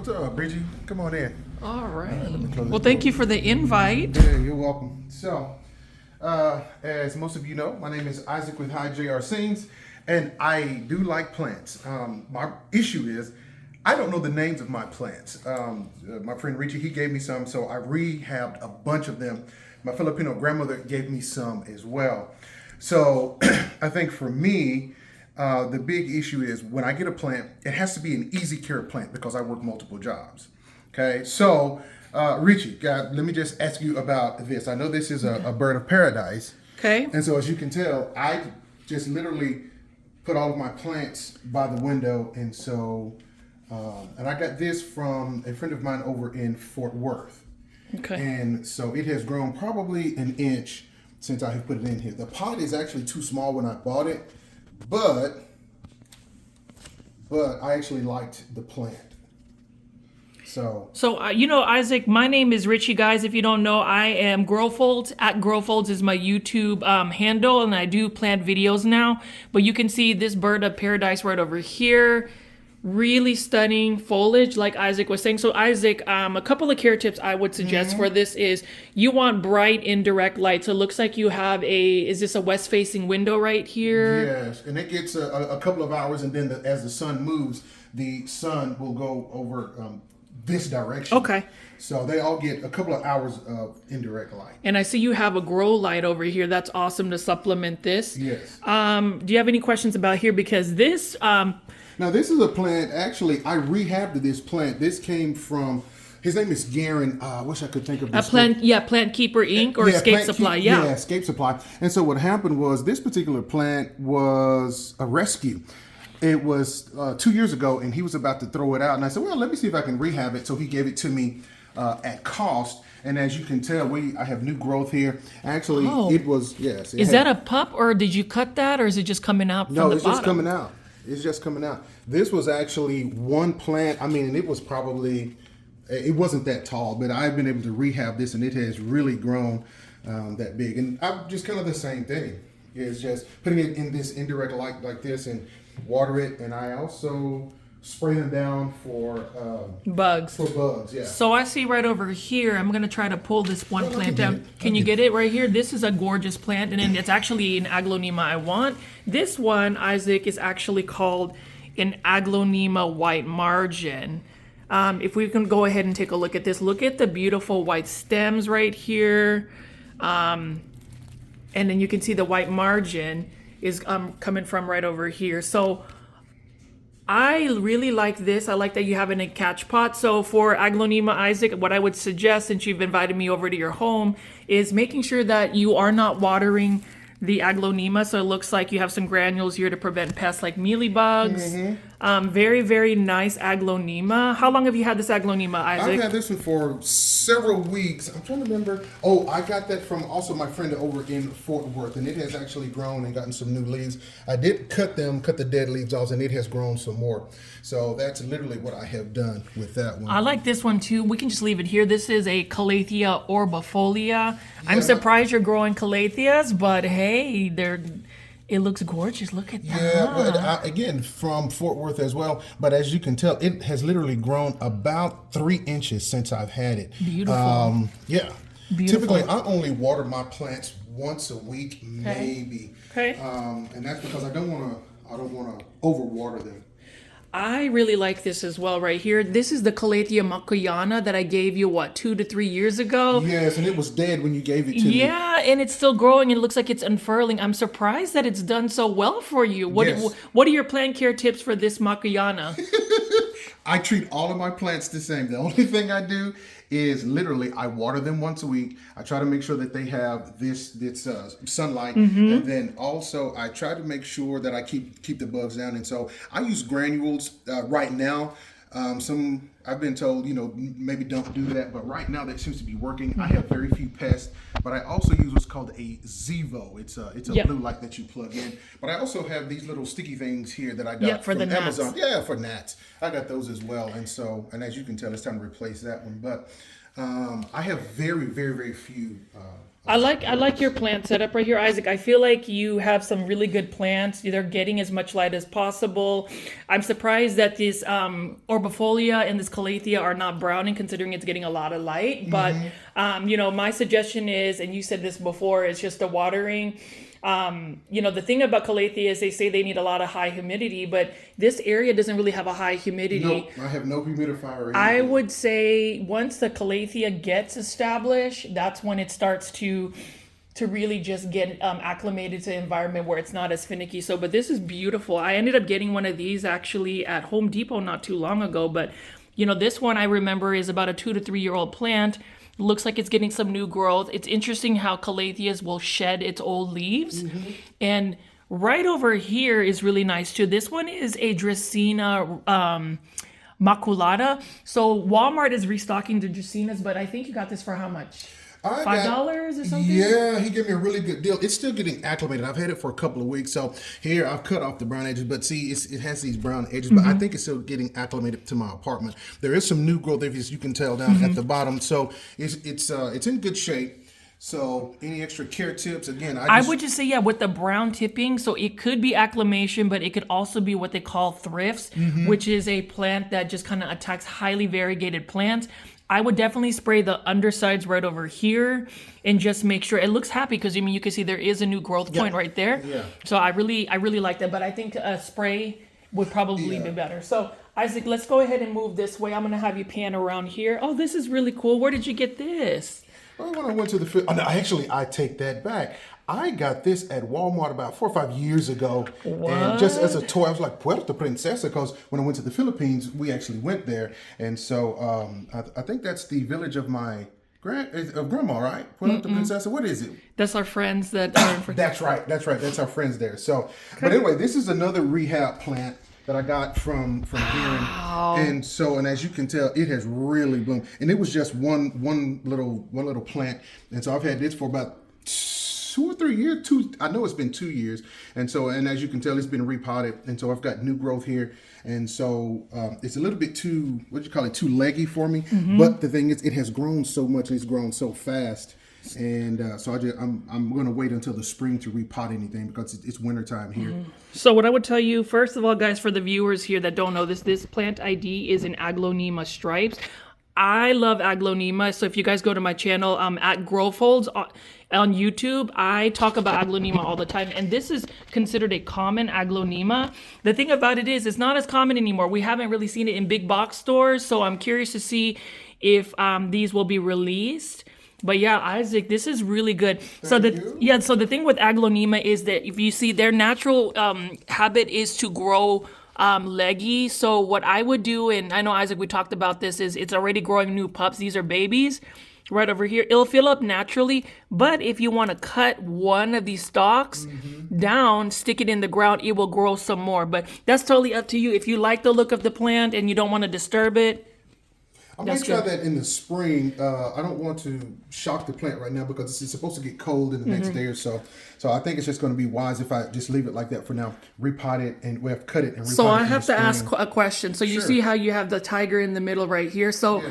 What's up, Richie? Come on in. All right. Let me close Well, this thank door. you for the invite. Yeah, you're welcome. So, as most of you know, my name is Isaac with High JR Scenes, and I do like plants. My issue is I don't know the names of my plants. My friend Richie, he gave me some, so I rehabbed a bunch of them. My Filipino grandmother gave me some as well. So, I think for me, the big issue is when I get a plant, it has to be an easy care plant because I work multiple jobs. Okay, so Richie, let me just ask you about this. I know this is a bird of paradise. Okay. And so as you can tell, I just literally put all of my plants by the window. And so, and I got this from a friend of mine over in Fort Worth. Okay. And so it has grown probably an inch since I have put it in here. The pot is actually too small when I bought it, but I actually liked the plant. So Isaac, my name is Richie, guys. If you don't know, I am Growfolds. At Growfolds is my YouTube handle, and I do plant videos now. But you can see this bird of paradise right over here. Really stunning foliage, like Isaac was saying. So Isaac, a couple of care tips I would suggest for this is you want bright indirect light. So it looks like you have is this a west-facing window right here? yes, and it gets a couple of hours, and then as the sun moves, the sun will go over this direction. Okay. So they all get a couple of hours of indirect light. And I see you have a grow light over here. That's awesome to supplement this. Yes. Do you have any questions about here? Because this, Now this is a plant. Actually, I rehabbed this plant. This came from. His name is Garen. I wish I could think of this. Plant Keeper Inc. or Escape Plant Supply. Yeah, Escape Supply. And so what happened was this particular plant was a rescue. It was 2 years ago, and he was about to throw it out. And I said, well, let me see if I can rehab it. So he gave it to me at cost. And as you can tell, I have new growth here. Actually, it was, yes. Is that a pup, or did you cut that, or is it just coming out from the bottom? No, it's just coming out. It's just coming out. This was actually one plant. I mean, it was probably, it wasn't that tall, but I've been able to rehab this, and it has really grown that big. And I'm just kind of the same thing. It's just putting it in this indirect light like this and water it. And I also spray them down for bugs. For bugs, yeah. So I see right over here, I'm going to try to pull this one plant down. Can you get it right here? This is a gorgeous plant, and then it's actually an Aglaonema I want. This one, Isaac, is actually called an Aglaonema white margin. If we can go ahead and take a look at this, look at the beautiful white stems right here. And then you can see the white margin is coming from right over here. So I really like this. I like that you have it in a catch pot. So for Aglaonema, Isaac, what I would suggest, since you've invited me over to your home, is making sure that you are not watering the Aglaonema. So it looks like you have some granules here to prevent pests like mealybugs. Very, very nice Aglaonema. How long have you had this Aglaonema, Isaac? I've had this one for several weeks. I'm trying to remember. Oh, I got that from also my friend over in Fort Worth, and it has actually grown and gotten some new leaves. I did cut the dead leaves off, and it has grown some more. So that's literally what I have done with that one. I like this one too. We can just leave it here. This is a Calathea orbifolia. I'm surprised you're growing Calatheas, but hey, it looks gorgeous. Look at that. Yeah, but again, from Fort Worth as well. But as you can tell, it has literally grown about 3 inches since I've had it. Beautiful. Yeah. Beautiful. Typically, I only water my plants once a week, maybe. Okay. And that's because I don't want to overwater them. I really like this as well right here. This is the Calathea macuyana that I gave you, 2 to 3 years ago? Yes, and it was dead when you gave it to me. Yeah, and it's still growing and it looks like it's unfurling. I'm surprised that it's done so well for you. What are your plant care tips for this macuyana? I treat all of my plants the same. The only thing I do is literally I water them once a week. I try to make sure that they have this sunlight, and then also I try to make sure that I keep the bugs down. And so I use granules right now. I've been told, maybe don't do that, but right now that seems to be working. I have very few pests, but I also use what's called a Zivo. It's a blue light that you plug in. But I also have these little sticky things here that I got from Amazon. Yeah, for gnats. I got those as well. And as you can tell, it's time to replace that one. But I have very, very, very few I like your plant setup right here, Isaac. I feel like you have some really good plants. They're getting as much light as possible. I'm surprised that this orbifolia and this calathea are not browning, considering it's getting a lot of light. But my suggestion is, and you said this before, it's just the watering. The thing about calathea is they say they need a lot of high humidity, but this area doesn't really have a high humidity. Nope, I have no humidifier or anything. I would say once the calathea gets established, that's when it starts to really just get acclimated to the environment where it's not as finicky. So, but this is beautiful. I ended up getting one of these actually at Home Depot not too long ago, but this one I remember is about a 2 to 3 year old plant. Looks like it's getting some new growth. It's interesting how calatheas will shed its old leaves. And right over here is really nice too. This one is a Dracaena maculata. So Walmart is restocking the Dracaenas, but I think you got this for how much? $5 or something? Yeah, he gave me a really good deal. It's still getting acclimated. I've had it for a couple of weeks. So here I've cut off the brown edges, but see, it has these brown edges, but I think it's still getting acclimated to my apartment. There is some new growth, as you can tell down at the bottom. So it's in good shape. So any extra care tips? Again, I would just say, yeah, with the brown tipping, so it could be acclimation, but it could also be what they call thrifts, which is a plant that just kind of attacks highly variegated plants. I would definitely spray the undersides right over here and just make sure it looks happy, because you can see there is a new growth point right there. Yeah. So I really like that, but I think a spray would probably be better. So Isaac, let's go ahead and move this way. I'm gonna have you pan around here. Oh, this is really cool. Where did you get this? Well, when I went to the field, I take that back. I got this at Walmart about 4 or 5 years ago. What? And just as a toy, I was like, Puerto Princesa, because when I went to the Philippines, we actually went there. And so I think that's the village of my grandma, right? Puerto Princesa, what is it? That's our friends that are That's right. That's our friends there. So, but anyway, this is another rehab plant that I got from here, and as you can tell, it has really bloomed. And it was just one little plant, and so I've had this for about 2 or 3 years. I know it's been 2 years, and as you can tell, it's been repotted, and so I've got new growth here, and so it's a little bit too too leggy for me. But the thing is, it has grown so much, it's grown so fast. And so I'm going to wait until the spring to repot anything, because it's wintertime here. So what I would tell you, first of all, guys, for the viewers here that don't know this plant ID is an Agona Stripes. I love Aglaonema. So if you guys go to my channel at Growfolds on YouTube, I talk about Aglaonema all the time. And this is considered a common Aglaonema. The thing about it is, it's not as common anymore. We haven't really seen it in big box stores. So I'm curious to see if these will be released. But yeah, Isaac, this is really good. So the thing with Aglaonema is that if you see, their natural habit is to grow leggy. So what I would do, and I know, Isaac, we talked about this, is it's already growing new pups. These are babies right over here. It'll fill up naturally. But if you want to cut one of these stalks down, stick it in the ground, it will grow some more. But that's totally up to you. If you like the look of the plant and you don't want to disturb it, I might try that in the spring. I don't want to shock the plant right now, because it's supposed to get cold in the next day or so. So I think it's just going to be wise if I just leave it like that for now. Repot it, and we have cut it and repot it. So I have to ask a question. So you see how you have the tiger in the middle right here. So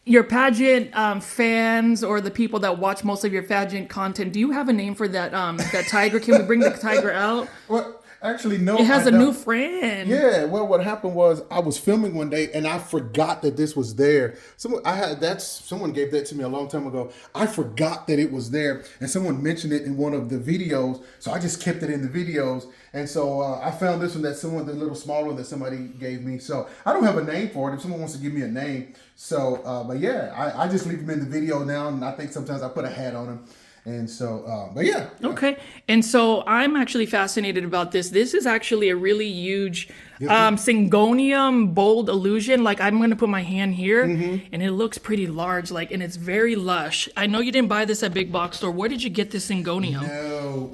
your pageant fans, or the people that watch most of your pageant content, do you have a name for that that tiger? Can we bring the tiger out? Well, actually, no. It has a new friend. Yeah. Well, what happened was, I was filming one day and I forgot that this was there. Someone gave that to me a long time ago. I forgot that it was there, and someone mentioned it in one of the videos. So I just kept it in the videos. And so I found this one, the little small one that somebody gave me. So I don't have a name for it. If someone wants to give me a name. So, but yeah, I just leave them in the video now, and I think sometimes I put a hat on them. And so, but yeah. Okay. And so I'm actually fascinated about this. This is actually a really huge Syngonium bold illusion. Like, I'm going to put my hand here, and it looks pretty large, and it's very lush. I know you didn't buy this at big box store. Where did you get this Syngonium? No,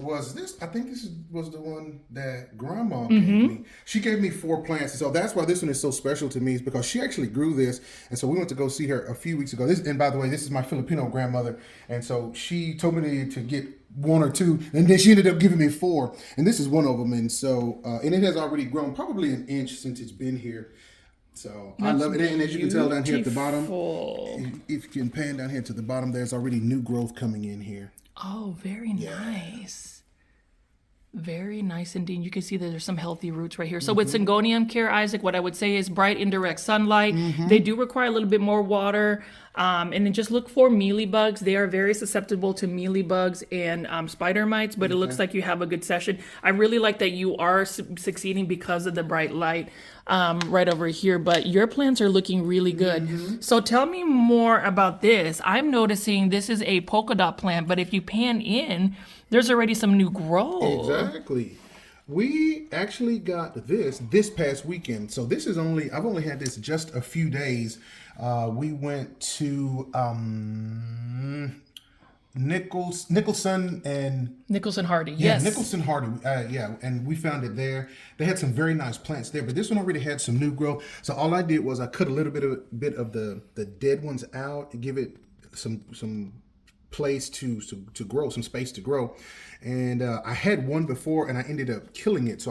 I think this was the one that Grandma gave me. She gave me 4 plants. So that's why this one is so special to me, is because she actually grew this. And so we went to go see her a few weeks ago. And by the way, this is my Filipino grandmother. And so she told me to get 1 or 2, and then she ended up giving me 4, and this is one of them. And so and it has already grown probably an inch since it's been here. So I love it. And as you can tell down here at the bottom, Beautiful. if you can pan down here to the bottom, there's already new growth coming in here. Oh, very nice. Very nice indeed. You can see that there's some healthy roots right here. So with Syngonium care, Isaac, what I would say is bright indirect sunlight. They do require a little bit more water. And then just look for mealybugs. They are very susceptible to mealybugs and spider mites, but it looks like you have a good session. I really like that you are succeeding because of the bright light right over here, but your plants are looking really good. So tell me more about this. I'm noticing this is a polka dot plant, but if you pan in, there's already some new growth. Exactly. We actually got this past weekend. So this is I've only had this just a few days. We went to Nicholson Hardy. Yeah, Yes. Nicholson Hardy. And we found it there. They had some very nice plants there, but this one already had some new growth. So all I did was I cut a little bit of the dead ones out and give it some place to grow, some space to grow. And I had one before and I ended up killing it.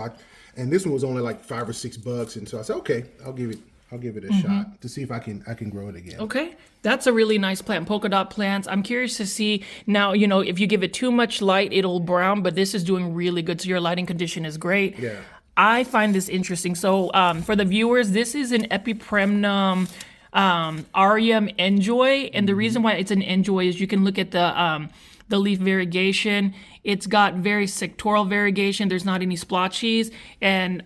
And this one was only like $5 or $6, and so I said, okay, I'll give it a shot to see if I can grow it again. Okay, that's a really nice plant. Polka dot plants. I'm curious to see now. If you give it too much light, it'll brown. But this is doing really good. So your lighting condition is great. Yeah. I find this interesting. So for the viewers, this is an Epipremnum Arium Enjoy, and the reason why it's an Enjoy is you can look at the leaf variegation. It's got very sectoral variegation. There's not any splotches, and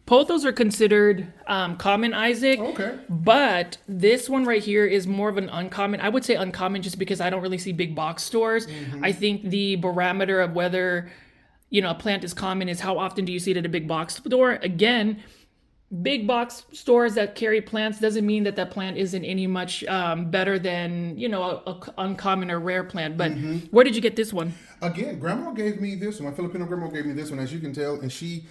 pothos are considered common, Isaac. Okay. But this one right here is more of an uncommon. I would say uncommon just because I don't really see big box stores. I think the barometer of whether a plant is common is how often do you see it at a big box store. Again, big box stores that carry plants doesn't mean that plant isn't any much better than a uncommon or rare plant. But where did you get this one? Again, Grandma gave me this one. My Filipino grandma gave me this one, as you can tell, and she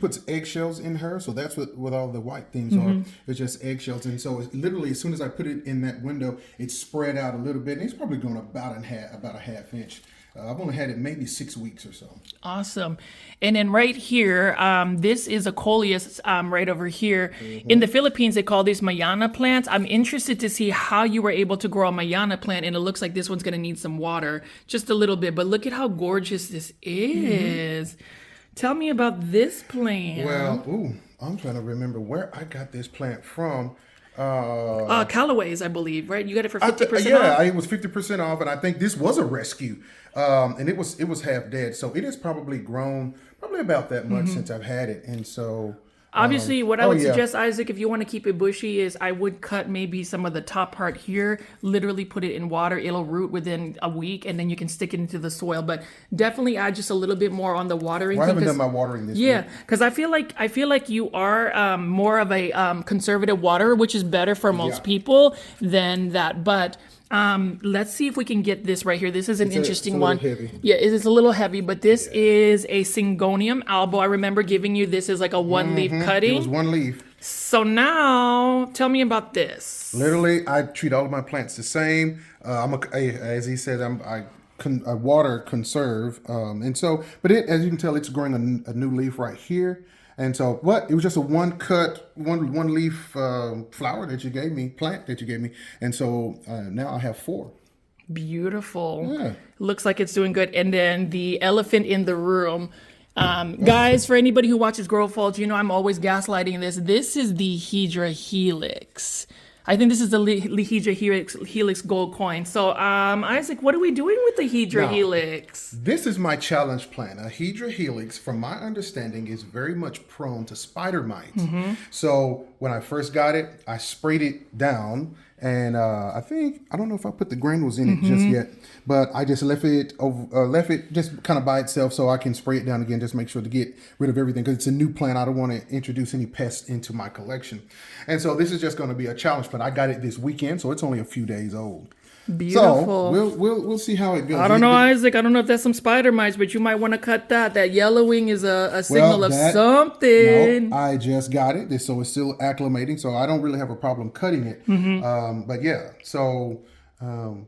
puts eggshells in her, so that's what all the white things are. It's just eggshells, and so it's literally as soon as I put it in that window, it spread out a little bit, and it's probably grown about a half inch. I've only had it maybe 6 weeks or so. Awesome. And then right here, this is a coleus right over here. In the Philippines, they call these Mayana plants. I'm interested to see how you were able to grow a Mayana plant, and it looks like this one's going to need some water, just a little bit. But look at how gorgeous this is. Tell me about this plant. Well, I'm trying to remember where I got this plant from. Callaway's, I believe, right? You got it for 50% off? Yeah, it was 50% off, and I think this was a rescue. And it was half dead, so it has probably grown about that much since I've had it, and so. Obviously, what I would suggest, Isaac, if you want to keep it bushy, is I would cut maybe some of the top part here, literally put it in water. It'll root within a week, and then you can stick it into the soil. But definitely add just a little bit more on the watering. I haven't done my watering this week. Yeah, because I feel like you are more of a conservative waterer, which is better for most people than that. But let's see if we can get this right here. This is an interesting one. Heavy. Yeah, it is a little heavy, but this is a Syngonium albo. I remember giving you this as like a one leaf cutting. It was one leaf. So now, tell me about this. Literally, I treat all of my plants the same. As he said, I water conserve, and so. But as you can tell, it's growing a new leaf right here. And so, it was just a one leaf flower that you gave me, plant that you gave me, and so now I have 4. Beautiful. Yeah. Looks like it's doing good. And then the elephant in the room. Guys, for anybody who watches Grow Falls, I'm always gaslighting this. This is the Hedra Helix. I think this is the Hedra Helix gold coin. So, Isaac, what are we doing with the Hedra Helix? This is my challenge plant. A Hedra Helix, from my understanding, is very much prone to spider mites. So when I first got it, I sprayed it down, and I don't know if I put the granules in it just yet, but I just left it just kind of by itself so I can spray it down again, just make sure to get rid of everything, because it's a new plant. I don't want to introduce any pests into my collection. And so this is just going to be a challenge, but I got it this weekend, so it's only a few days old. Beautiful. So we'll see how it goes. I don't know, Isaac. I don't know if that's some spider mites, but you might want to cut that. That yellowing is a signal of something. No, I just got it, so it's still acclimating, so I don't really have a problem cutting it. But yeah, so I'll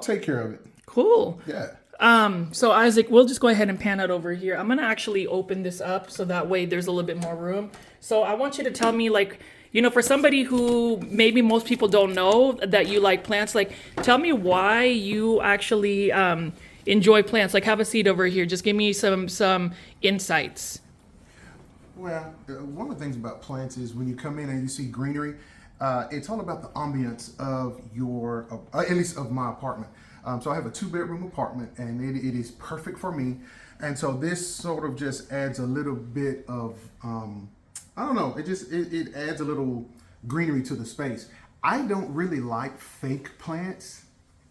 take care of it. Cool. Yeah. So Isaac, we'll just go ahead and pan it over here. I'm gonna actually open this up so that way there's a little bit more room. So I want you to tell me, like, you know, for somebody who maybe most people don't know that you like plants, like, tell me why you actually enjoy plants. Like, have a seat over here. Just give me some insights. Well, one of the things about plants is when you come in and you see greenery, it's all about the ambience of your, at least of my apartment. So I have a 2-bedroom apartment, and it is perfect for me. And so this sort of just adds a little bit of, I don't know, it adds a little greenery to the space. I don't really like fake plants.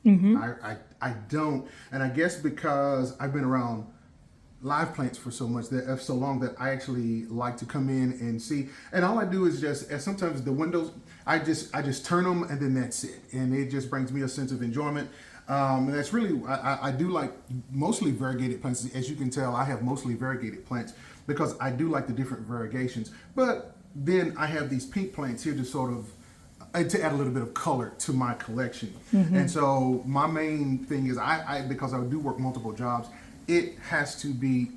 I don't, and I guess because I've been around live plants for so long that I actually like to come in and see. And all I do is sometimes the windows, I just turn them, and then that's it. And it just brings me a sense of enjoyment. And that's really, I do like mostly variegated plants. As you can tell, I have mostly variegated plants because I do like the different variegations. But then I have these pink plants here to sort of, to add a little bit of color to my collection. And so my main thing is because I do work multiple jobs, it has to be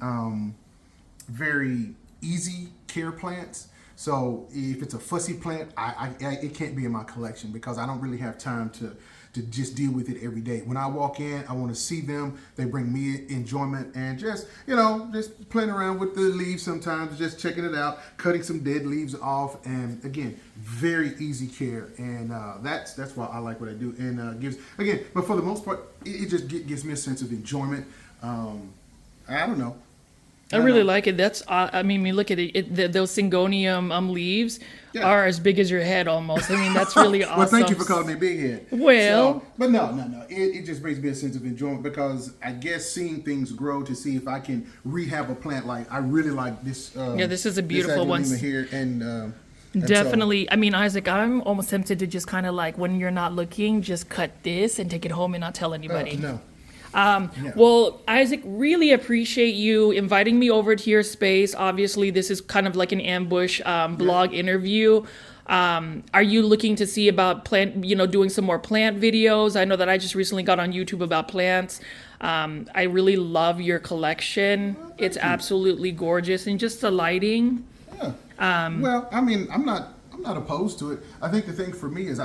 very easy care plants. So if it's a fussy plant, it can't be in my collection because I don't really have time to just deal with it every day. When I walk in, I want to see them. They bring me enjoyment, and just playing around with the leaves sometimes, just checking it out, cutting some dead leaves off, and again, very easy care. And that's why I like what I do. And but for the most part, it just gives me a sense of enjoyment. I don't know. I really like it. That's, I mean, look at it. Those syngonium leaves are as big as your head almost. I mean, that's really awesome. Well, thank you for calling me big head. Well, but no. It just brings me a sense of enjoyment because I guess seeing things grow to see if I can rehab a plant. Like I really like this. This is a beautiful one here, and definitely. I mean, Isaac, I'm almost tempted to just kind of like when you're not looking, just cut this and take it home and not tell anybody. No. Well, Isaac, really appreciate you inviting me over to your space. Obviously, this is kind of like an ambush blog interview. Are you looking to see about doing some more plant videos? I know that I just recently got on YouTube about plants. I really love your collection. It's absolutely gorgeous, and just the lighting. Yeah. Well, I mean, I'm not opposed to it. I think the thing for me is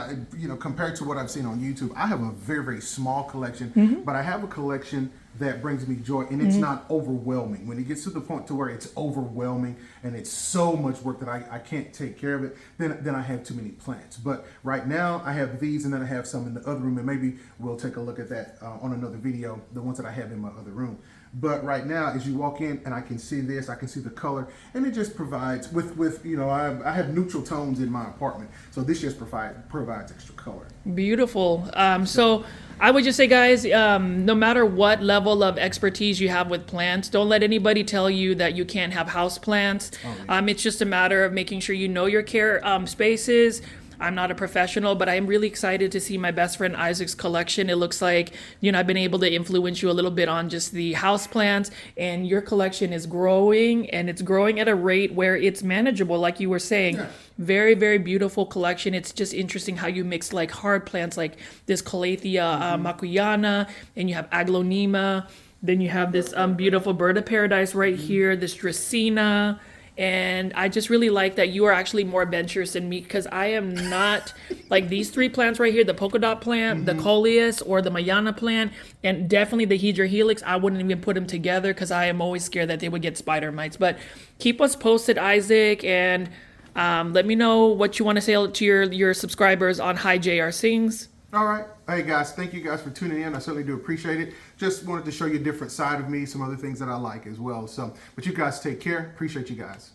compared to what I've seen on YouTube, I have a very, very small collection, but I have a collection that brings me joy, and it's not overwhelming. When it gets to the point to where it's overwhelming and it's so much work that I can't take care of it, then I have too many plants. But right now I have these, and then I have some in the other room, and maybe we'll take a look at that on another video, the ones that I have in my other room. But right now, as you walk in, and I can see this, I can see the color, and it just provides I have neutral tones in my apartment, so this just provides extra color. Beautiful. So I would just say, guys, no matter what level of expertise you have with plants, don't let anybody tell you that you can't have house plants. It's just a matter of making sure you know your care spaces. I'm not a professional, but I'm really excited to see my best friend Isaac's collection. It looks like, I've been able to influence you a little bit on just the house plants, and your collection is growing, and it's growing at a rate where it's manageable, like you were saying. Yeah. Very, very beautiful collection. It's just interesting how you mix like hard plants like this Calathea macuyana, and you have Aglaonema. Then you have this beautiful bird of paradise right here, this Dracaena. And I just really like that you are actually more adventurous than me, because I am not like these 3 plants right here, the polka dot plant, the coleus, or the mayana plant, and definitely the hedra helix. I wouldn't even put them together because I am always scared that they would get spider mites. But keep us posted, Isaac, and let me know what you want to say to your subscribers on Hi JR Sings. All right. Hey, guys, thank you guys for tuning in. I certainly do appreciate it. Just wanted to show you a different side of me, some other things that I like as well. So, but you guys take care. Appreciate you guys.